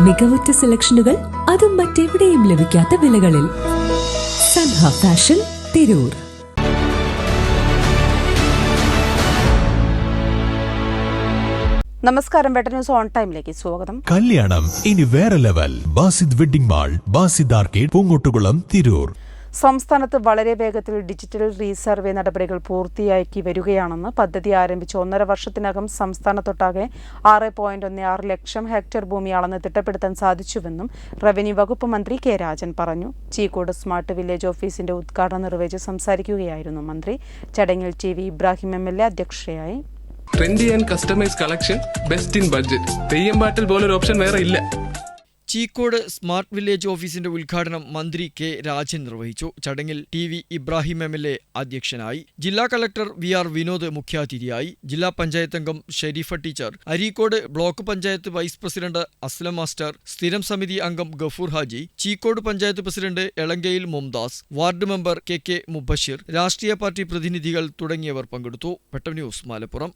മികവുറ്റ സെലക്ഷനുകൾ, അതും മറ്റെവിടെയും ലഭിക്കാത്ത വിലകളിൽ. സൻഹ ഫാഷൻ, തിരൂർ. നമസ്കാരം, വെട്ടർ ന്യൂസ് ഓൺ ടൈമിലേക്ക് സ്വാഗതം. കല്യാണം ഇനി വേറെ level. Basid wedding mall, Basid arcade, Poongottukulam, Tirur. സംസ്ഥാനത്ത് വളരെ വേഗത്തിൽ ഡിജിറ്റൽ റീസർവേ നടപടികൾ പൂർത്തിയാക്കി വരികയാണെന്ന് പദ്ധതി ആരംഭിച്ച 1.5 വർഷത്തിനകം സംസ്ഥാനത്തൊട്ടാകെ 6.16 ലക്ഷം ഹെക്ടർ ഭൂമി അളന്ന് തിട്ടപ്പെടുത്താൻ സാധിച്ചുവെന്നും റവന്യൂ വകുപ്പ് മന്ത്രി കെ രാജൻ പറഞ്ഞു. ചീക്കോട് സ്മാർട്ട് വില്ലേജ് ഓഫീസിന്റെ ഉദ്ഘാടനം നിർവഹിച്ച് സംസാരിക്കുകയായിരുന്നു മന്ത്രി. ചടങ്ങിൽ ടി.വി. ഇബ്രാഹിം എം.എൽ.എ. അധ്യക്ഷയായി. Trendy and customise collection, best in budget. Theyyam പാട്ടിൽ പോലൊരു ഓപ്ഷൻ വേറെ ഇല്ല. ചീക്കോട് സ്മാർട്ട് വില്ലേജ് ഓഫീസിന്റെ ഉദ്ഘാടനം മന്ത്രി കെ രാജൻ നിർവഹിച്ചു. ചടങ്ങിൽ ടി.വി. ഇബ്രാഹിം എം.എൽ.എ. അധ്യക്ഷനായി. ജില്ലാ കളക്ടർ വി.ആർ. വിനോദ് മുഖ്യാതിഥിയായി. ജില്ലാ പഞ്ചായത്ത് അംഗം Sherifa teacher, Areekode block panchayat vice president Aslam master, സ്ഥിരം സമിതി അംഗം Gafoor Haji, Cheekode panchayat president Elankayil Mumtaz, ward member K Mubashir, രാഷ്ട്രീയ പാർട്ടി പ്രതിനിധികൾ തുടങ്ങിയവർ പങ്കെടുത്തു. വെട്ടർ ന്യൂസ്, മലപ്പുറം.